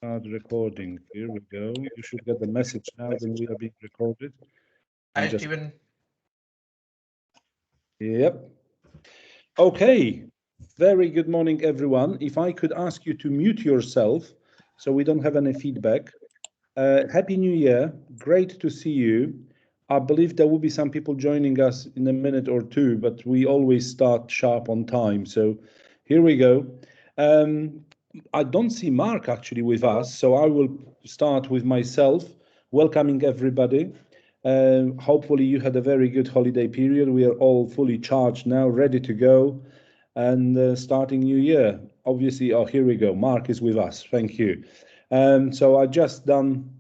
Start recording. Here we go. You should get the message now that we are being recorded. Hi, Stephen. Yep. Okay. Very good morning, everyone. If I could ask you to mute yourself so we don't have any feedback. Happy New Year. Great to see you. I believe there will be some people joining us in a minute or two, but we always start sharp on time. So here we go. I don't see Mark actually with us, so I will start with myself, welcoming everybody. Hopefully you had a very good holiday period. We are all fully charged now, ready to go, and starting new year. Obviously, oh, here we go. Mark is with us. Thank you. So I just done.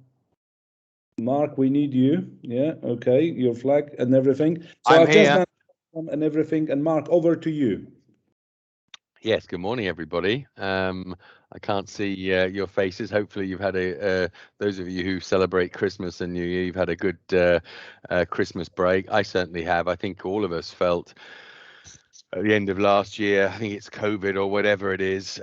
Mark, we need you. Yeah, okay, your flag and everything. So I'm just here. done and everything. And Mark, over to you. Yes, good morning, everybody. I can't see your faces. Hopefully you've had those of you who celebrate Christmas and New Year, you've had a good Christmas break. I certainly have. I think all of us felt at the end of last year, I think it's COVID or whatever it is,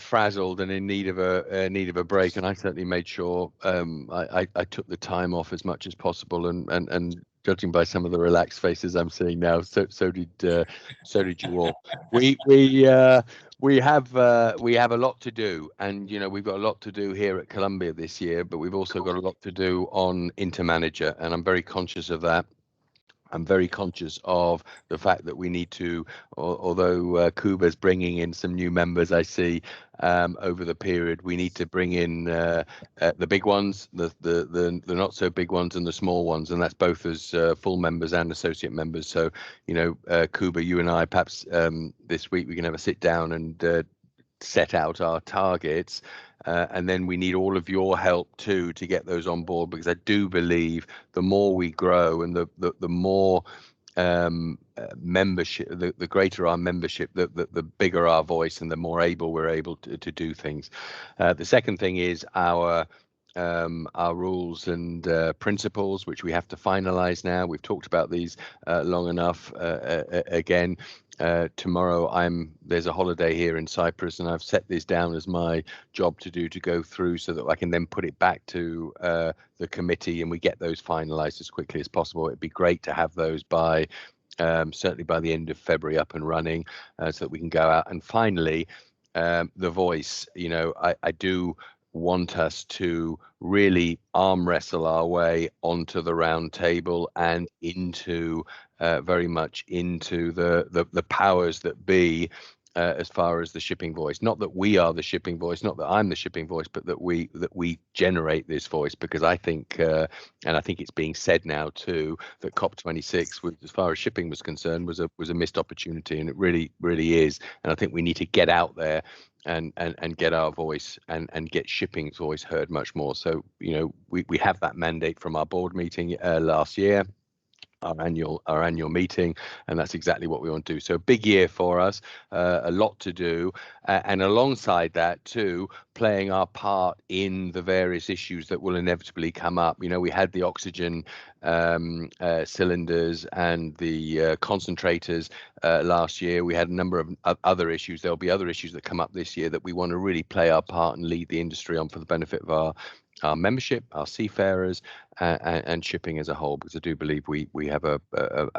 frazzled and in need of a break. And I certainly made sure I took the time off as much as possible, and judging by some of the relaxed faces I'm seeing now, so did you all. We have a lot to do, and we've got a lot to do here at Columbia this year, but we've also got a lot to do on InterManager, and I'm very conscious of that. I'm very conscious of the fact that we need to, although Kuba's bringing in some new members, I see over the period, we need to bring in the big ones, the not so big ones, and the small ones, and that's both as full members and associate members. So, Kuba, you and I, perhaps this week we can have a sit down and set out our targets. And then we need all of your help too to get those on board, because I do believe the more we grow and the more membership, the greater our membership, the bigger our voice and the more able we're able to do things. The second thing is our rules and principles, which we have to finalize now. We've talked about these long enough. Again, tomorrow there's a holiday here in Cyprus, and I've set this down as my job to go through so that I can then put it back to the committee and we get those finalized as quickly as possible. It'd be great to have those by certainly by the end of February up and running, so that we can go out. And finally, the voice. I do want us to really arm wrestle our way onto the round table and into very much into the powers that be, as far as the shipping voice. Not that we are the shipping voice, not that I'm the shipping voice, but that we generate this voice, because I think, and I think it's being said now too, that COP26, as far as shipping was concerned, was a missed opportunity, and it really is. And I think we need to get out there and get our voice and get shipping's voice heard much more. So we have that mandate from our board meeting last year, our annual meeting, and that's exactly what we want to do. So big year for us, a lot to do, and alongside that too, playing our part in the various issues that will inevitably come up. We had the oxygen cylinders and the concentrators last year. We had a number of other issues. There'll be other issues that come up this year that we want to really play our part and lead the industry on for the benefit of our membership, our seafarers, and shipping as a whole, because I do believe we have a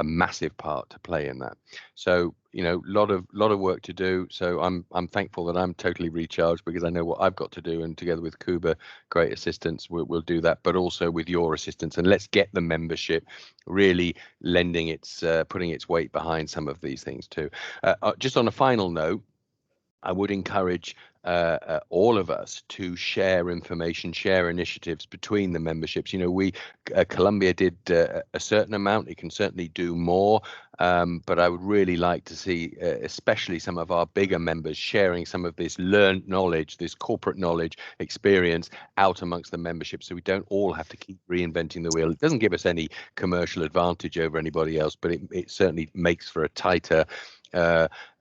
massive part to play in that. So lot of work to do. So I'm thankful that I'm totally recharged, because I know what I've got to do, and together with Kuba, great assistance, we'll do that. But also with your assistance, and let's get the membership really lending putting its weight behind some of these things too. Just on a final note, I would encourage all of us to share information, share initiatives between the memberships. Columbia did a certain amount. It can certainly do more, but I would really like to see, especially some of our bigger members, sharing some of this learned knowledge, this corporate knowledge, experience out amongst the membership, so we don't all have to keep reinventing the wheel. It doesn't give us any commercial advantage over anybody else, but it certainly makes for a tighter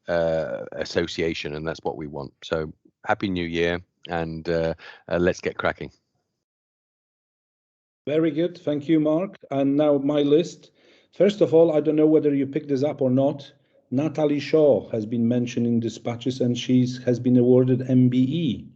association, and that's what we want. So happy New Year, and let's get cracking. Very good, thank you, Mark. And now my list. First of all, I don't know whether you picked this up or not. Natalie Shaw has been mentioned in dispatches, and she has been awarded MBE.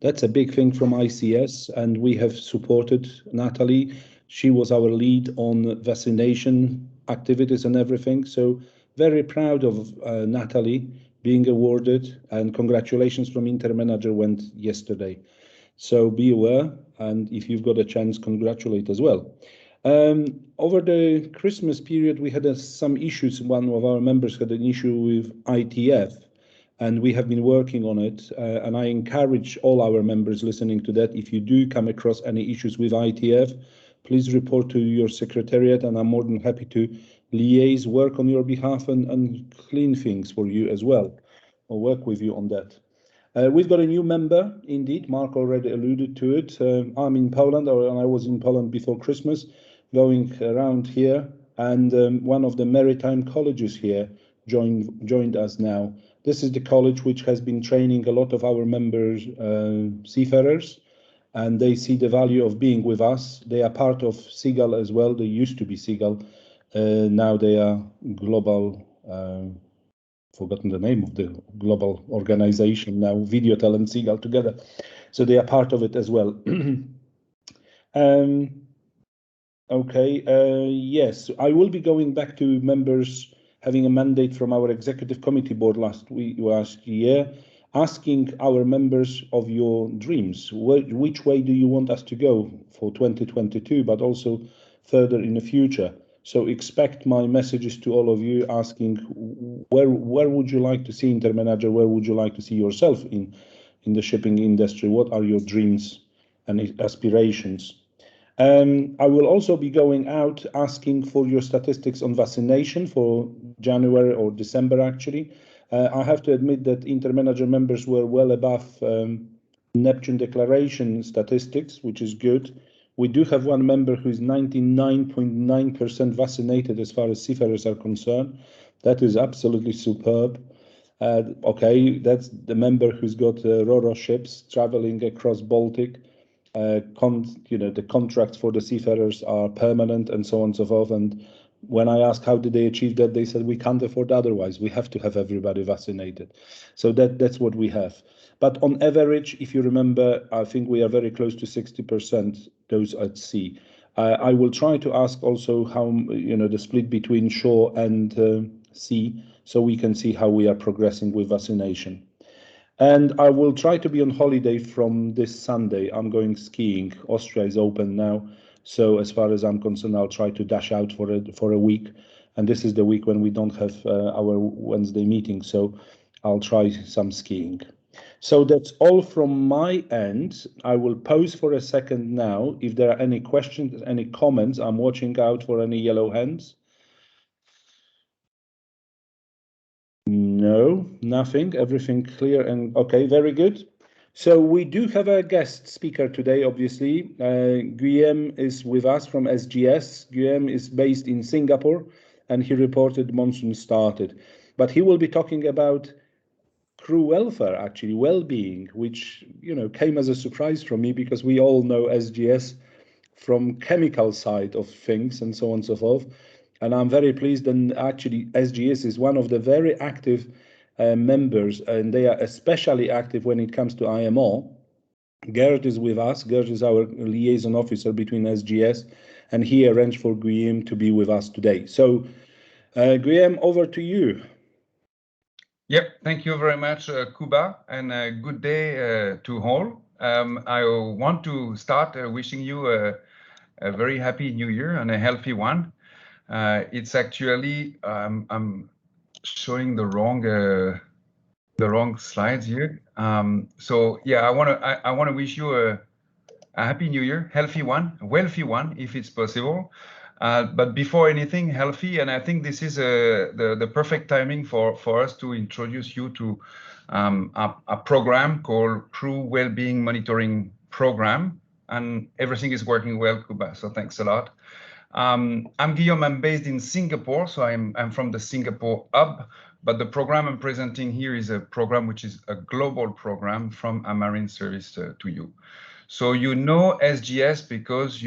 That's a big thing from ICS, and we have supported Natalie. She was our lead on vaccination activities and everything. So very proud of Natalie being awarded, and congratulations from InterManager went yesterday. So be aware, and if you've got a chance, congratulate as well. Over the Christmas period, we had some issues. One of our members had an issue with ITF, and we have been working on it. And I encourage all our members listening to that, if you do come across any issues with ITF, please report to your secretariat, and I'm more than happy to liaise, work on your behalf, and clean things for you as well, or work with you on that. We've got a new member, indeed. Mark already alluded to it. I'm in Poland, and I was in Poland before Christmas, going around here, and one of the maritime colleges here joined us now. This is the college which has been training a lot of our members, seafarers, and they see the value of being with us. They are part of Seagull as well. They used to be Seagull. Now they are global, forgotten the name of the global organization now, Videotel and Seagull together. So they are part of it as well. Okay, yes, I will be going back to members having a mandate from our executive committee board last year, asking our members of your dreams. Which way do you want us to go for 2022, but also further in the future? So expect my messages to all of you, asking where would you like to see InterManager, where would you like to see yourself in the shipping industry? What are your dreams and aspirations? I will also be going out asking for your statistics on vaccination for January or December, actually. I have to admit that InterManager members were well above Neptune declaration statistics, which is good. We do have one member who is 99.9% vaccinated as far as seafarers are concerned. That is absolutely superb. Okay, that's the member who's got Ro-Ro ships traveling across Baltic. The contracts for the seafarers are permanent and so on and so forth. And when I asked how did they achieve that, they said we can't afford otherwise. We have to have everybody vaccinated. So that's what we have. But on average, if you remember, I think we are very close to 60% those at sea. I will try to ask also how the split between shore and sea, so we can see how we are progressing with vaccination. And I will try to be on holiday from this Sunday. I'm going skiing. Austria is open now. So as far as I'm concerned, I'll try to dash out for a week. And this is the week when we don't have our Wednesday meeting. So I'll try some skiing. So that's all from my end. I will pause for a second now. If there are any questions, any comments, I'm watching out for any yellow hands. No, nothing. Everything clear and okay, very good. So we do have a guest speaker today, obviously. Guillaume is with us from SGS. Guillaume is based in Singapore, and he reported monsoon started. But he will be talking about crew welfare, actually, well-being, which came as a surprise from me, because we all know SGS from chemical side of things and so on and so forth. And I'm very pleased, and actually SGS is one of the very active members, and they are especially active when it comes to IMO. Gert is with us. Gert is our liaison officer between SGS, and he arranged for Guillaume to be with us today. So Guillaume, over to you. Yep, thank you very much, Kuba, and good day to all. I want to start wishing you a very happy new year and a healthy one. It's actually I'm showing the wrong slides here. So yeah, I want to wish you a happy new year, healthy one, wealthy one, if it's possible. But before anything, healthy, and I think this is the perfect timing for us to introduce you to a program called Crew Wellbeing Monitoring Program, and everything is working well, Kuba. So thanks a lot. I'm Guillaume. I'm based in Singapore, so I'm from the Singapore hub. But the program I'm presenting here is a program which is a global program from a marine service to you. So SGS because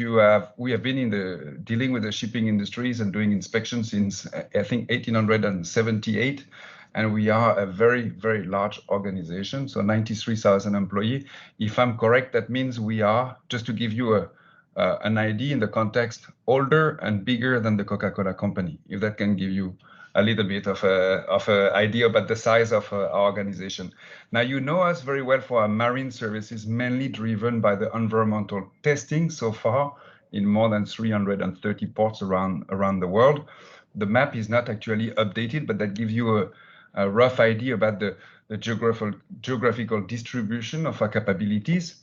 we have been dealing with the shipping industries and doing inspections since I think 1878, and we are a very, very large organization, so 93,000 employees. If I'm correct, that means we are, just to give you an idea in the context, older and bigger than the Coca-Cola company, if that can give you a little bit of a idea about the size of our organization. Now, you know us very well for our marine services, mainly driven by the environmental testing so far in more than 330 ports around the world. The map is not actually updated, but that gives you a rough idea about the geographical distribution of our capabilities.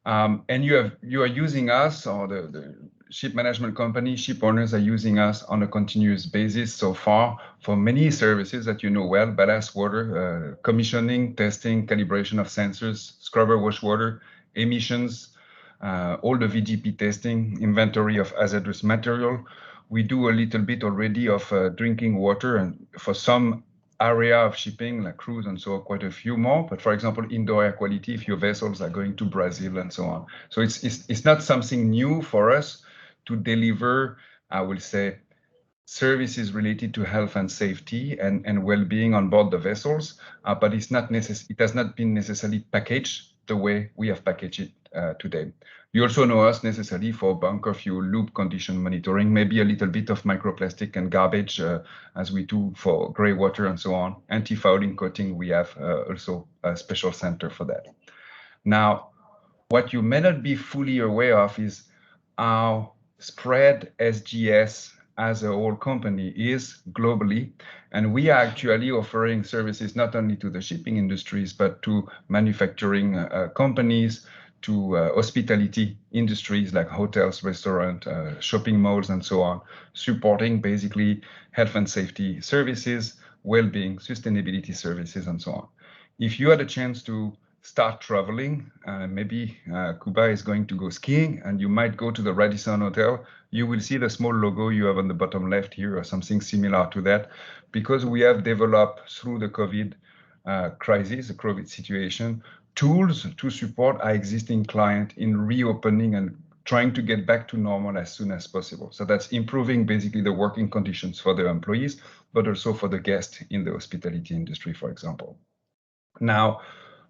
And you are using us, or the ship management company, ship owners are using us on a continuous basis so far for many services that you know well: ballast water, commissioning, testing, calibration of sensors, scrubber wash water, emissions, all the VGP testing, inventory of hazardous material. We do a little bit already of drinking water, and for some area of shipping like cruise and so on, quite a few more. But for example, indoor air quality, if your vessels are going to Brazil and so on. So it's not something new for us to deliver, I will say, services related to health and safety and well-being on board the vessels, but it has not been necessarily packaged the way we have packaged it today. You also know us necessarily for bunker fuel, lube condition monitoring, maybe a little bit of microplastic and garbage, as we do for gray water and so on. Anti-fouling coating, we have also a special center for that. Now, what you may not be fully aware of is how spread SGS as a whole company is globally, and we are actually offering services not only to the shipping industries, but to manufacturing companies, to hospitality industries like hotels, restaurants, shopping malls, and so on, supporting basically health and safety services, well-being, sustainability services, and so on. If you had a chance to start traveling, maybe Kuba is going to go skiing, and you might go to the Radisson Hotel, you will see the small logo you have on the bottom left here, or something similar to that, because we have developed through the COVID crisis, the COVID situation, tools to support our existing client in reopening and trying to get back to normal as soon as possible. So that's improving basically the working conditions for the employees, but also for the guests in the hospitality industry, for example. Now,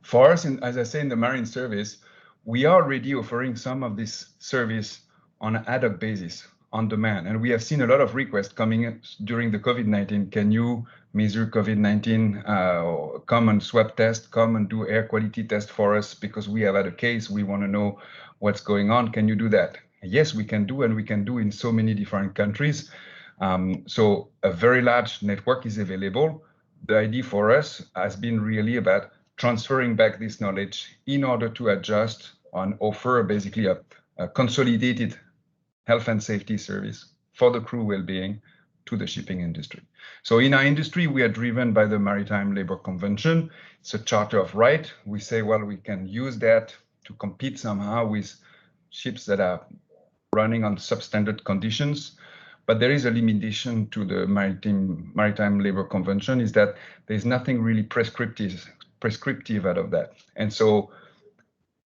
for us, as I say, in the marine service, we are already offering some of this service on an ad hoc basis, on demand. And we have seen a lot of requests coming in during the COVID-19. Can you measure COVID-19, come and swab test, come and do air quality test for us because we have had a case, we want to know what's going on. Can you do that? Yes, we can do, and we can do in so many different countries. So a very large network is available. The idea for us has been really about transferring back this knowledge in order to adjust and offer basically a consolidated health and safety service for the crew well-being to the shipping industry. So in our industry, we are driven by the Maritime Labour Convention. It's a charter of right. We say, well, we can use that to compete somehow with ships that are running on substandard conditions. But there is a limitation to the Maritime Labour Convention, is that there's nothing really prescriptive out of that. And so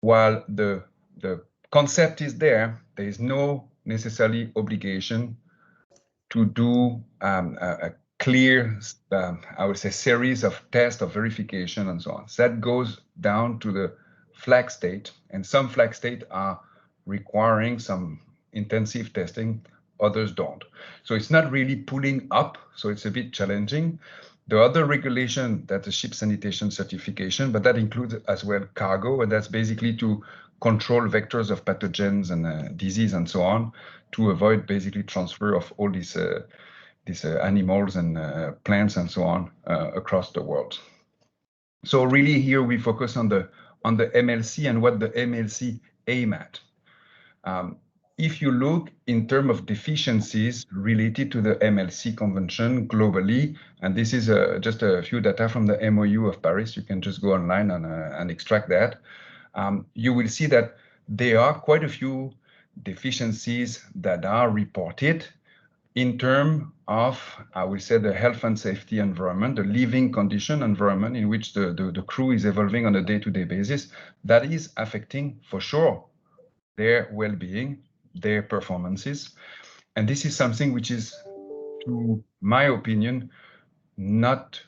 while the concept is there is no necessarily obligation to do a clear, I would say, series of tests of verification and so on. So that goes down to the flag state, and some flag states are requiring some intensive testing, others don't. So it's not really pulling up, so it's a bit challenging. The other regulation, that's a ship sanitation certification, but that includes as well cargo, and that's basically to control vectors of pathogens and disease and so on, to avoid basically transfer of all these animals and plants and so on across the world. So really here we focus on the MLC and what the MLC aim at. If you look in terms of deficiencies related to the MLC convention globally, and this is just a few data from the MoU of Paris, you can just go online and extract that. You will see that there are quite a few deficiencies that are reported in terms of, I will say, the health and safety environment, the living condition environment in which the crew is evolving on a day-to-day basis, that is affecting for sure their well-being, their performances. And this is something which is, to my opinion, not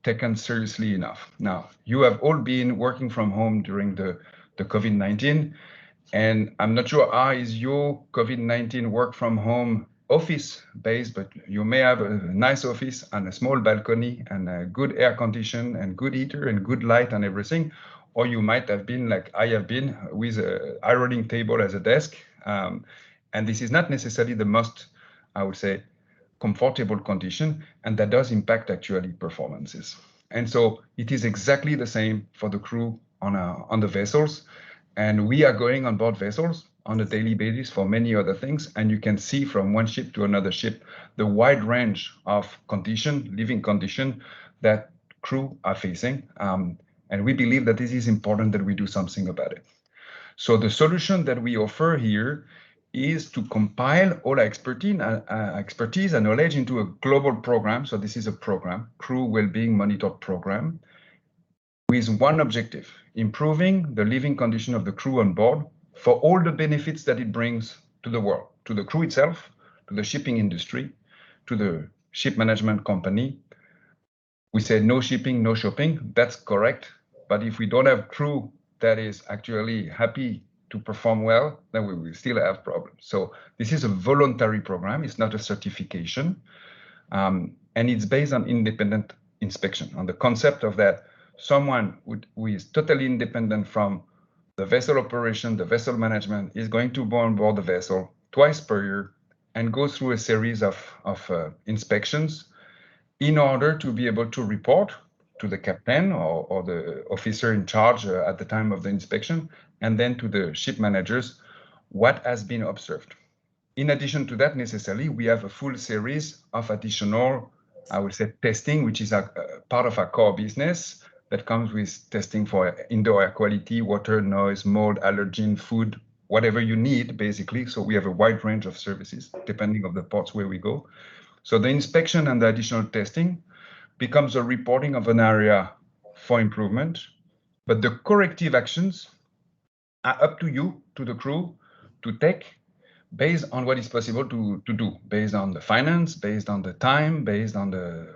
taken seriously enough. Now, you have all been working from home during the COVID-19, and I'm not sure how is your COVID-19 work from home office based, but you may have a nice office and a small balcony and a good air condition and good heater and good light and everything. Or you might have been like I have been with an ironing table as a desk. And this is not necessarily the most, I would say, comfortable condition, and that does impact actually performances. And so it is exactly the same for the crew on the vessels. And we are going on board vessels on a daily basis for many other things. And you can see from one ship to another ship, the wide range of living condition that crew are facing. And we believe that this is important that we do something about it. So the solution that we offer here is to compile all our expertise and knowledge into a global program. So this is a program, crew well-being monitored program, with one objective: improving the living condition of the crew on board for all the benefits that it brings to the world, to the crew itself, to the shipping industry, to the ship management company. We say no shipping, no shopping. That's correct. But if we don't have crew that is actually happy to perform well, then we will still have problems. So this is a voluntary program. It's not a certification. And it's based on independent inspection, on the concept of that someone who is totally independent from the vessel operation, the vessel management, is going to go on board the vessel twice per year and go through a series of inspections in order to be able to report to the captain or the officer in charge at the time of the inspection, and then to the ship managers what has been observed. In addition to that, necessarily, we have a full series of additional, I would say, testing, which is a part of our core business that comes with testing for indoor air quality, water, noise, mold, allergen, food, whatever you need, basically. So we have a wide range of services depending on the ports where we go. So the inspection and the additional testing becomes a reporting of an area for improvement, but the corrective actions are up to you, to the crew, to take based on what is possible to do, based on the finance, based on the time, based on the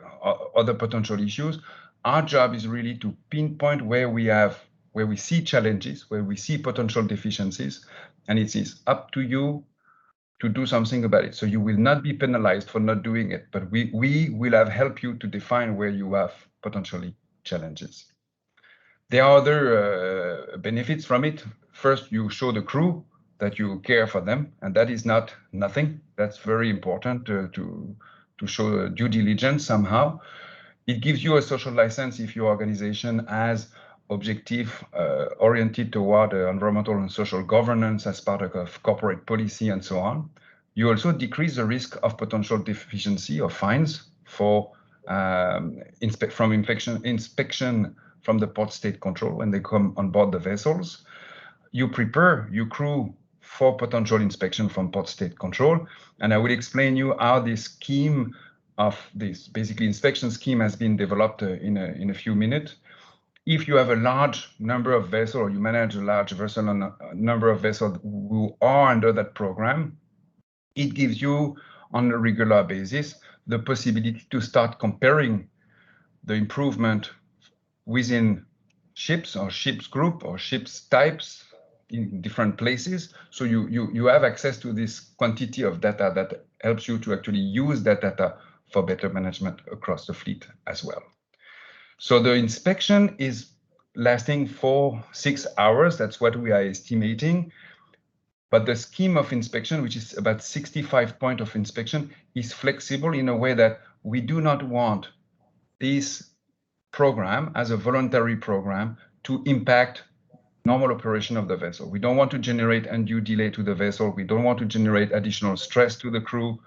other potential issues. Our job is really to pinpoint where we see challenges, where we see potential deficiencies, and it is up to you to do something about it. So you will not be penalized for not doing it, but we will have helped you to define where you have potentially challenges. There are other benefits from it. First, you show the crew that you care for them, and that is not nothing. That's very important to show due diligence somehow. It gives you a social license if your organization has objective oriented toward environmental and social governance as part of corporate policy and so on. You also decrease the risk of potential deficiency or fines for inspection from the port state control when they come on board the vessels. You prepare your crew for potential inspection from port state control, and I will explain you how this scheme of this basically inspection scheme has been developed in a few minutes. If you have a large number of vessels, or you manage a large vessel and a number of vessels who are under that program, it gives you on a regular basis the possibility to start comparing the improvement within ships or ships group or ships types in different places. So you have access to this quantity of data that helps you to actually use that data for better management across the fleet as well. So the inspection is lasting 4-6 hours. That's what we are estimating. But the scheme of inspection, which is about 65 points of inspection, is flexible in a way that we do not want this program as a voluntary program to impact normal operation of the vessel. We don't want to generate undue delay to the vessel. We don't want to generate additional stress to the crew.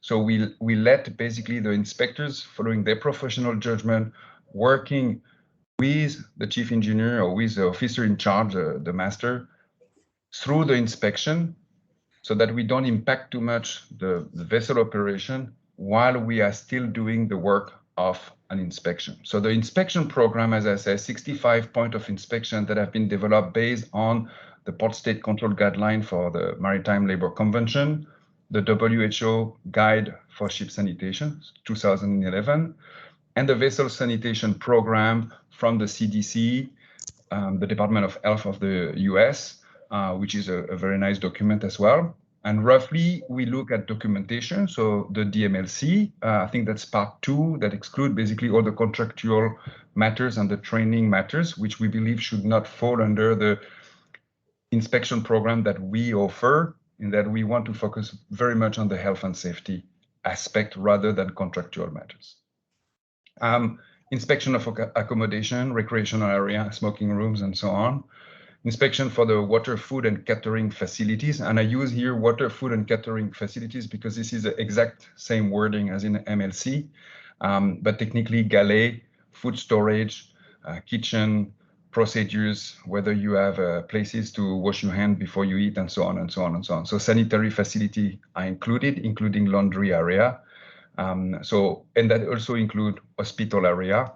So we let basically the inspectors, following their professional judgment, working with the chief engineer or with the officer in charge, the master, through the inspection, so that we don't impact too much the vessel operation while we are still doing the work of an inspection. So the inspection program, as I said, 65 points of inspection that have been developed based on the port state control guideline for the Maritime Labor Convention, the WHO Guide for Ship Sanitation, 2011, and the vessel sanitation program from the CDC, the Department of Health of the US, which is a very nice document as well. And roughly, we look at documentation. So the DMLC, I think that's part 2, that exclude basically all the contractual matters and the training matters, which we believe should not fall under the inspection program that we offer, in that we want to focus very much on the health and safety aspect rather than contractual matters. Inspection of accommodation, recreational area, smoking rooms, and so on. Inspection for the water, food, and catering facilities. And I use here water, food, and catering facilities because this is the exact same wording as in MLC. But technically, galley, food storage, kitchen, procedures, whether you have places to wash your hand before you eat, and so on, and so on, and so on. So sanitary facility are included, including laundry area. And that also include hospital area.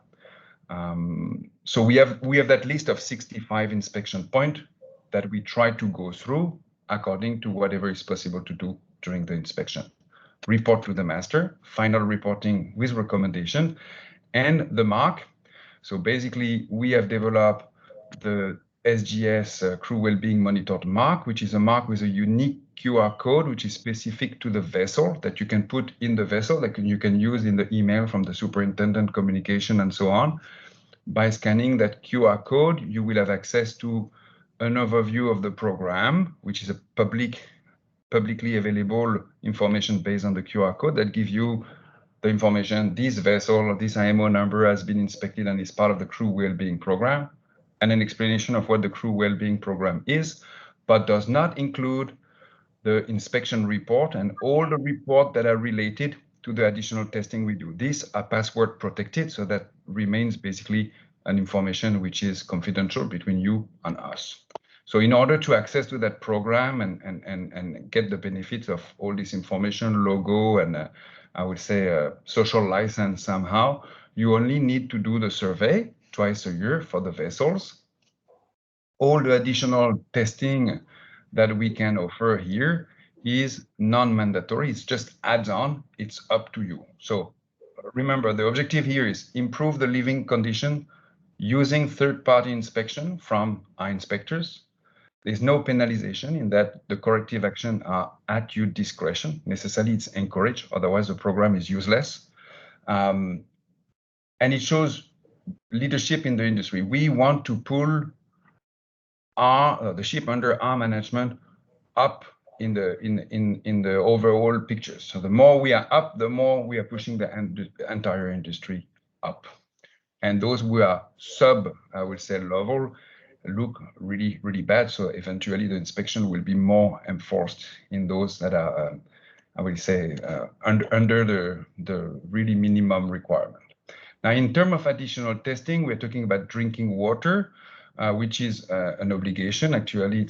So we have that list of 65 inspection points that we try to go through according to whatever is possible to do during the inspection. Report to the master, final reporting with recommendation, and the mark. So basically, we have developed the SGS Crew Wellbeing Monitored mark, which is a mark with a unique QR code, which is specific to the vessel that you can put in the vessel, like you can use in the email from the superintendent communication and so on. By scanning that QR code, you will have access to an overview of the program, which is a publicly available information based on the QR code that gives you the information, this vessel, this IMO number has been inspected and is part of the crew well-being program, and an explanation of what the crew well-being program is, but does not include the inspection report and all the reports that are related to the additional testing we do. These are password protected, so that remains basically an information which is confidential between you and us. So in order to access to that program and get the benefits of all this information, logo, and I would say social license somehow, you only need to do the survey twice a year for the vessels. All the additional testing that we can offer here is non-mandatory. It's just adds-on. It's up to you. So remember, the objective here is improve the living condition using third-party inspection from our inspectors. There's no penalization in that the corrective action are at your discretion. Necessarily, it's encouraged. Otherwise, the program is useless. And it shows leadership in the industry. We want to pull the ship under our management up in the overall picture. So the more we are up, the more we are pushing the entire industry up. And those who are sub, I would say, level look really, really bad. So eventually the inspection will be more enforced in those that are, I would say, under the really minimum requirement. Now, in terms of additional testing, we're talking about drinking water, which is an obligation. Actually,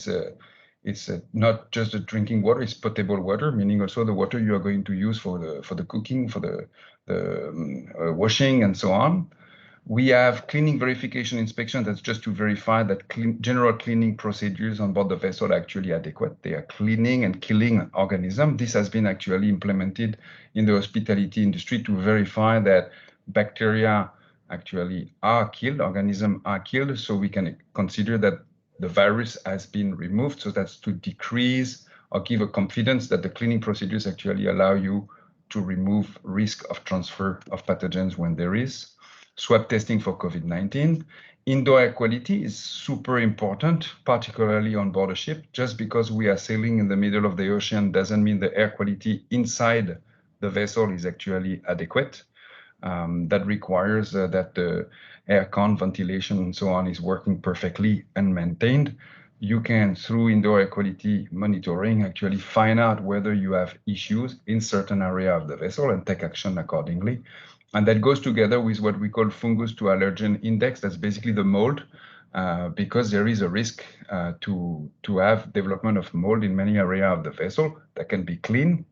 it's not just the drinking water; it's potable water, meaning also the water you are going to use for the cooking, for the washing, and so on. We have cleaning verification inspection. That's just to verify that general cleaning procedures on board the vessel are actually adequate. They are cleaning and killing organisms. This has been actually implemented in the hospitality industry to verify that bacteria actually are killed, organisms are killed, so we can consider that the virus has been removed. So that's to decrease or give a confidence that the cleaning procedures actually allow you to remove risk of transfer of pathogens when there is. Swab testing for COVID-19. Indoor air quality is super important, particularly on board a ship. Just because we are sailing in the middle of the ocean doesn't mean the air quality inside the vessel is actually adequate. That requires that the aircon, ventilation, and so on is working perfectly and maintained. You can, through indoor air quality monitoring, actually find out whether you have issues in certain area of the vessel and take action accordingly. And that goes together with what we call fungus to allergen index. That's basically the mold, because there is a risk to have development of mold in many areas of the vessel that can be clean.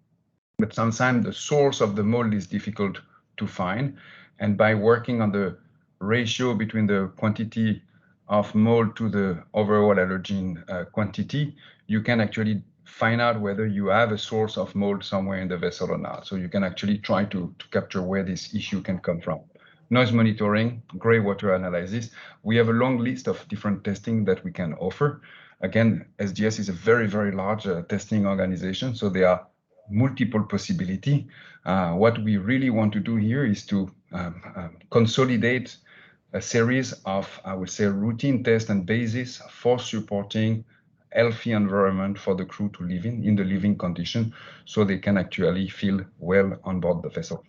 But sometimes the source of the mold is difficult to find. And by working on the ratio between the quantity of mold to the overall allergen quantity, you can actually find out whether you have a source of mold somewhere in the vessel or not. So you can actually try to capture where this issue can come from. noise monitoring, gray water analysis. We have a long list of different testing that we can offer. Again, SGS is a very, very large testing organization, so there are multiple possibility. What we really want to do here is to consolidate a series of, I would say, routine tests and basis for supporting healthy environment for the crew to live in the living condition, so they can actually feel well on board the vessel.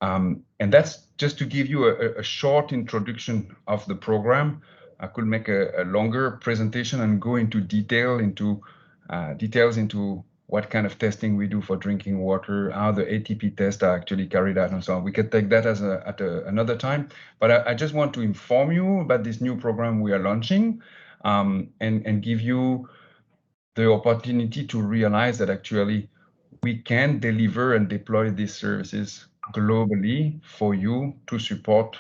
And that's just to give you a short introduction of the program. I could make a longer presentation and go into details into what kind of testing we do for drinking water, how the ATP tests are actually carried out, and so on. We can take that at another time. But I just want to inform you about this new program we are launching, and give you the opportunity to realize that actually we can deliver and deploy these services globally for you to support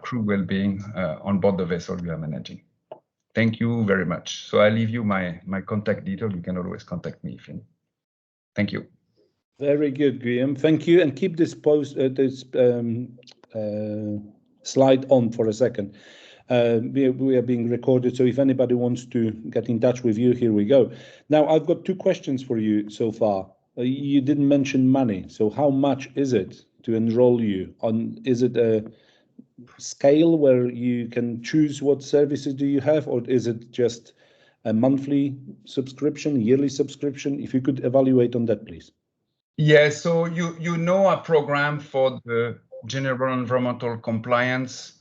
crew well-being on board the vessel we are managing. Thank you very much. So I leave you my contact detail. You can always contact me if you need. Thank you. Very good, Guillaume. Thank you, and keep this slide on for a second. We are being recorded, so if anybody wants to get in touch with you, here we go. Now, I've got two questions for you so far. You didn't mention money, so how much is it to enroll you on? Is it a scale where you can choose what services do you have, or is it just a monthly subscription, yearly subscription? If you could evaluate on that, please. Yeah, so you know a program for the general environmental compliance,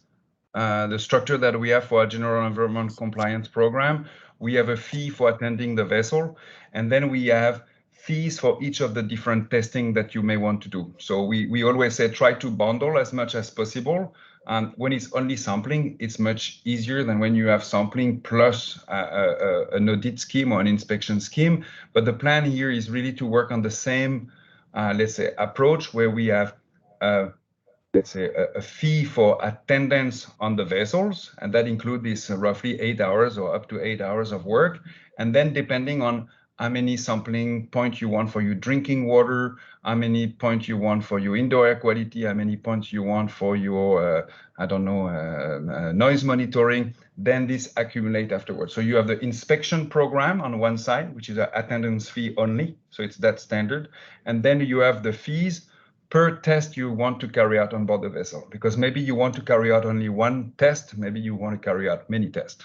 the structure that we have for a general environment compliance program. We have a fee for attending the vessel, and then we have fees for each of the different testing that you may want to do. So we always say try to bundle as much as possible. And when it's only sampling, it's much easier than when you have sampling plus an audit scheme or an inspection scheme. But the plan here is really to work on the same, let's say, approach where we have, let's say, a fee for attendance on the vessels, and that includes this roughly 8 hours or up to 8 hours of work. And then depending on how many sampling points you want for your drinking water, how many points you want for your indoor air quality, how many points you want for your, noise monitoring, then this accumulate afterwards. So you have the inspection program on one side, which is an attendance fee only. So it's that standard. And then you have the fees per test you want to carry out on board the vessel, because maybe you want to carry out only one test, maybe you want to carry out many tests.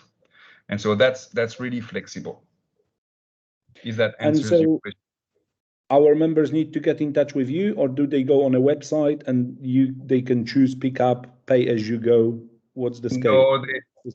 And so that's really flexible. If that answers your question. Our members need to get in touch with you, or do they go on a website and they can choose, pick up, pay as you go? What's the scale? No,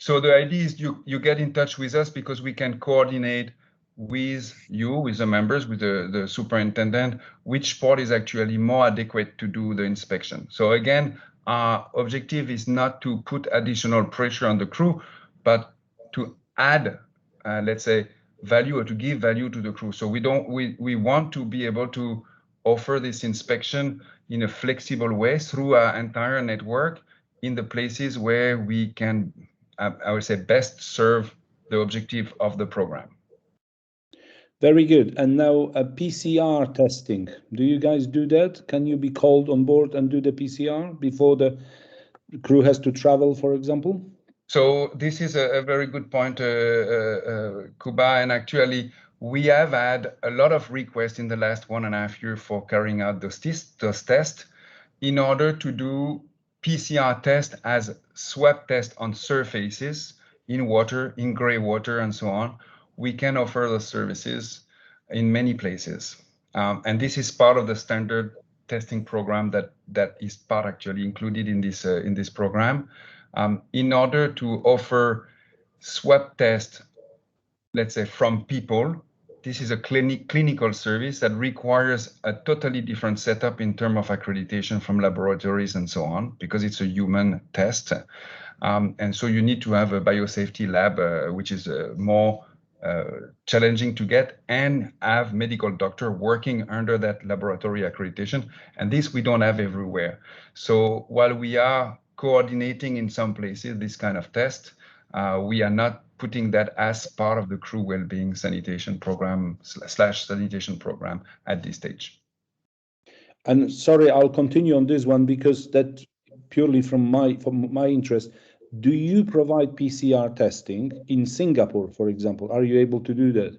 so the idea is you get in touch with us because we can coordinate with you, with the members, with the superintendent, which port is actually more adequate to do the inspection. So again, our objective is not to put additional pressure on the crew, but to add, let's say, value, or to give value to the crew. So we want to be able to offer this inspection in a flexible way through our entire network in the places where we can, I would say, best serve the objective of the program. Very good. And now PCR testing. Do you guys do that? Can you be called on board and do the PCR before the crew has to travel, for example? So this is a very good point, Kuba, and actually we have had a lot of requests in the last 1.5 years for carrying out those tests in order to do PCR test as swab test on surfaces, in water, in gray water, and so on. We can offer those services in many places. And this is part of the standard testing program that is part actually included in this program. In order to offer swab test, let's say, from people, this is a clinical service that requires a totally different setup in terms of accreditation from laboratories and so on, because it's a human test. And so you need to have a biosafety lab, which is more challenging to get, and have medical doctor working under that laboratory accreditation. And this we don't have everywhere. So while we are coordinating in some places this kind of test, we are not putting that as part of the crew well-being sanitation program / sanitation program at this stage. And sorry, I'll continue on this one, because that purely from my interest, do you provide PCR testing in Singapore, for example? Are you able to do that?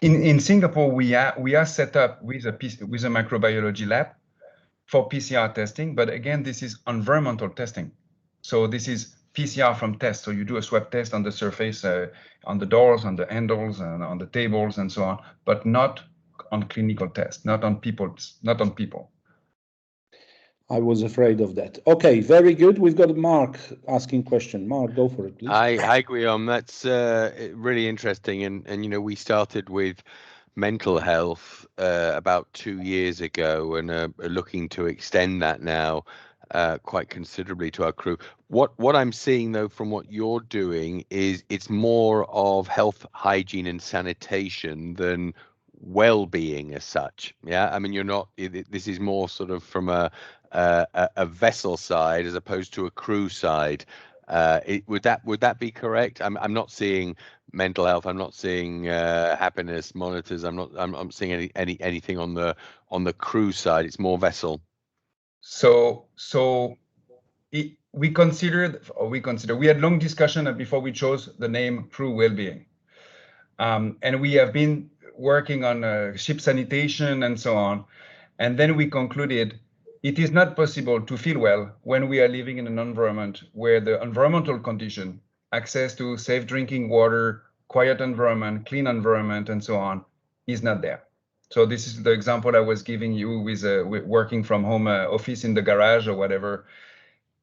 In Singapore, we are set up with a microbiology lab for PCR testing, but again, this is environmental testing. So this is PCR from tests. So you do a swab test on the surface, on the doors, on the handles, and on the tables, and so on, but not on clinical tests, not on people. I was afraid of that. Okay, very good. We've got Mark asking question. Mark, go for it, please. Hi, Guillaume. That's really interesting. And you know, we started with mental health about 2 years ago, and are looking to extend that now quite considerably to our crew. What I'm seeing though from what you're doing is it's more of health, hygiene, and sanitation than well-being as such. Yeah, I mean, you're not. This is more sort of from a vessel side as opposed to a crew side. Would that be correct? I'm not seeing mental health. I'm not seeing happiness monitors. I'm seeing anything on the crew side. It's more vessel. We had long discussion before we chose the name crew well-being, and we have been working on ship sanitation and so on, and then we concluded it is not possible to feel well when we are living in an environment where the environmental condition, access to safe drinking water, quiet environment, clean environment, and so on, is not there. So this is the example I was giving you with working from home office in the garage or whatever.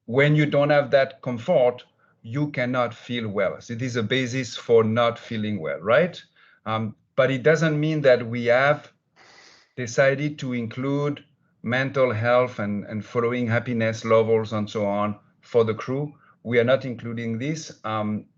When you don't have that comfort, you cannot feel well. So it is a basis for not feeling well, right? But it doesn't mean that we have decided to include mental health and following happiness levels and so on for the crew. We are not including this.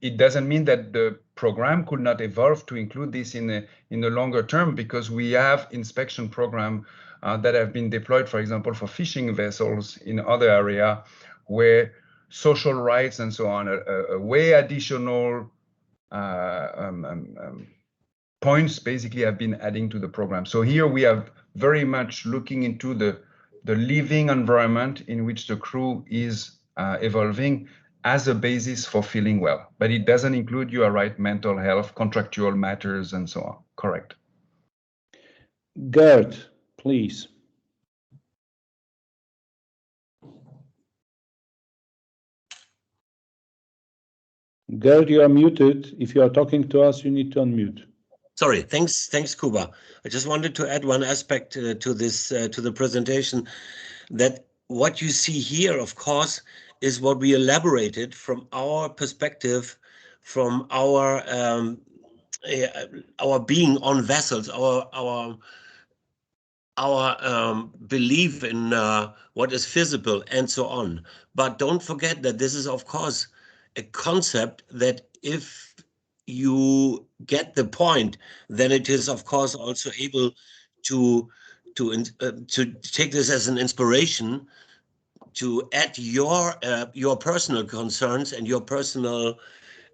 It doesn't mean that the program could not evolve to include this in the longer term, because we have inspection program that have been deployed, for example, for fishing vessels in other area where social rights and so on, a way additional points basically have been adding to the program. So here we are very much looking into the living environment in which the crew is evolving as a basis for feeling well. But it doesn't include, you are right, mental health, contractual matters, and so on. Correct. Gert, please. Gert, you are muted. If you are talking to us, you need to unmute. Sorry, thanks, Kuba. I just wanted to add one aspect to this, to the presentation, that what you see here, of course, is what we elaborated from our perspective, from our being on vessels, our belief in what is feasible and so on. But don't forget that this is, of course, a concept that if you get the point, then it is, of course, also able to take this as an inspiration to add your personal concerns and your personal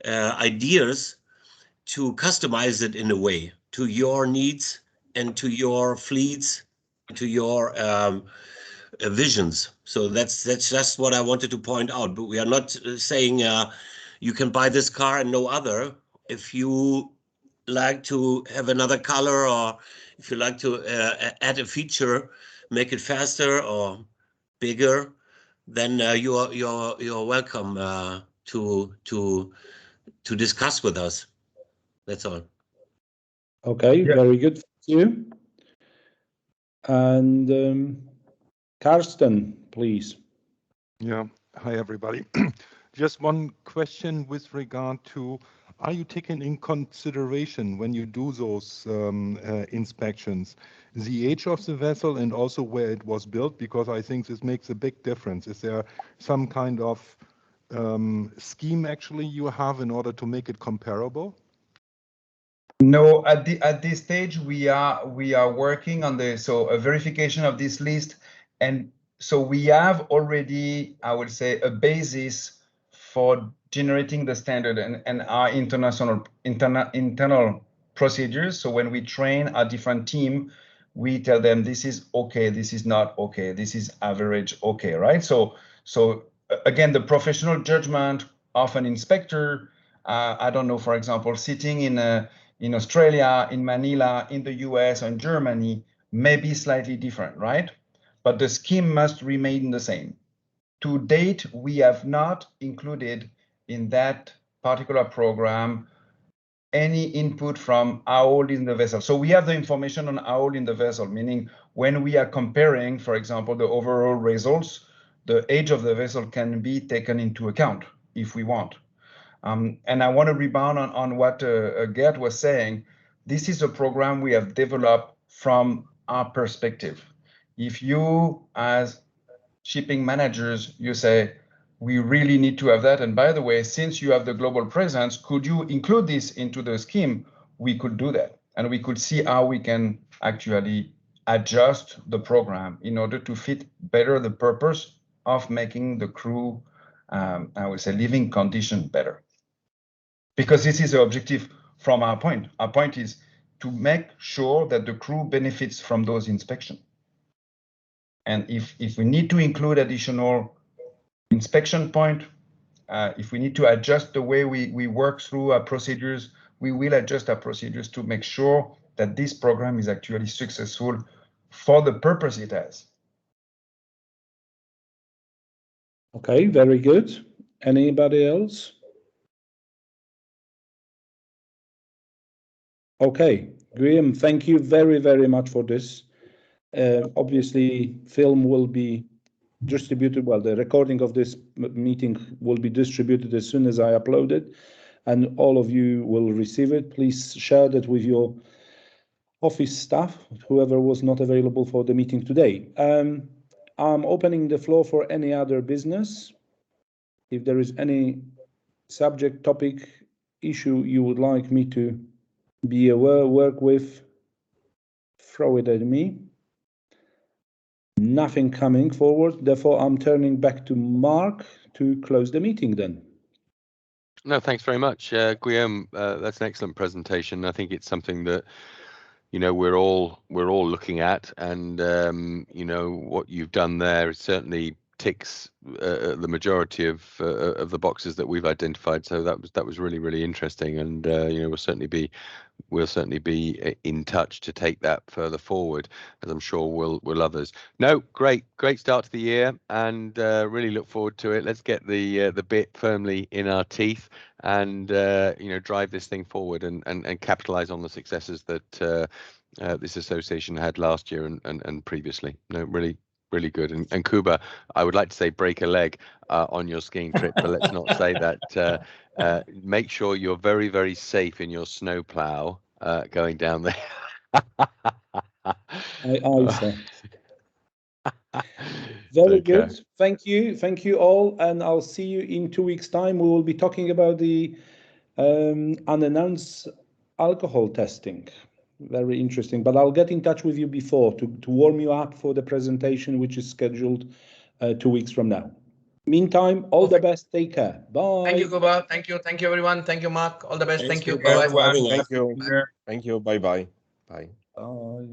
ideas, to customize it in a way to your needs and to your fleets, to your visions. So that's just what I wanted to point out. But we are not saying you can buy this car and no other. If you like to have another color, or if you like to add a feature, make it faster or bigger, then you're welcome to discuss with us. That's all. Okay, yeah. Very good. Thank you. And Karsten, please. Yeah. Hi, everybody. Just one question with regard to, are you taking in consideration when you do those inspections, the age of the vessel and also where it was built? Because I think this makes a big difference. Is there some kind of scheme actually you have in order to make it comparable? No, at this stage we are working on a verification of this list, and so we have already, I would say, a basis for generating the standard and our internal procedures. So when we train our different team, we tell them this is okay, this is not okay, this is average okay, right? So again, the professional judgment of an inspector, I don't know, for example, sitting in Australia, in Manila, in the US, or in Germany, may be slightly different, right? But the scheme must remain the same. To date, we have not included in that particular program any input from how old is the vessel. So we have the information on how old in the vessel, meaning when we are comparing, for example, the overall results, the age of the vessel can be taken into account if we want. And I want to rebound on what Gert was saying. This is a program we have developed from our perspective. If you, as shipping managers, you say, we really need to have that. And by the way, since you have the global presence, could you include this into the scheme? We could do that. And we could see how we can actually adjust the program in order to fit better the purpose of making the crew, I would say, living condition better. Because this is the objective from our point. Our point is to make sure that the crew benefits from those inspections. And if we need to include additional inspection point, if we need to adjust the way we work through our procedures, we will adjust our procedures to make sure that this program is actually successful for the purpose it has. Okay, very good. Anybody else? Okay, Graham, thank you very, very much for this. Obviously, film will be distributed. Well, the recording of this meeting will be distributed as soon as I upload it, and all of you will receive it. Please share that with your office staff, whoever was not available for the meeting today. I'm opening the floor for any other business. If there is any subject, topic, issue you would like me to be aware, work with, throw it at me. Nothing coming forward. Therefore, I'm turning back to Mark to close the meeting then. No, thanks very much, Guillaume. That's an excellent presentation. I think it's something that, you know, we're all looking at, and you know, what you've done there certainly ticks the majority of the boxes that we've identified. So that was really, really interesting, and you know, we'll certainly be in touch to take that further forward, as I'm sure will others. No, great start to the year, and really look forward to it. Let's get the bit firmly in our teeth, and you know, drive this thing forward, and capitalize on the successes that this association had last year and previously. No, really good. And Kuba, I would like to say break a leg on your skiing trip, but let's not say that. Make sure you're very, very safe in your snowplow going down there. I say. Very good. Thank you all, and I'll see you in 2 weeks' time. We will be talking about the unannounced alcohol testing. Very interesting, but I'll get in touch with you before to warm you up for the presentation, which is scheduled 2 weeks from now. Meantime, all the best. Take care. Bye. Thank you, Kuba. Thank you, everyone. Thank you, Mark. All the best. Thanks, Thank you. Kuba. Bye-bye. Thank you. Thank you. Bye-bye. Bye. Bye.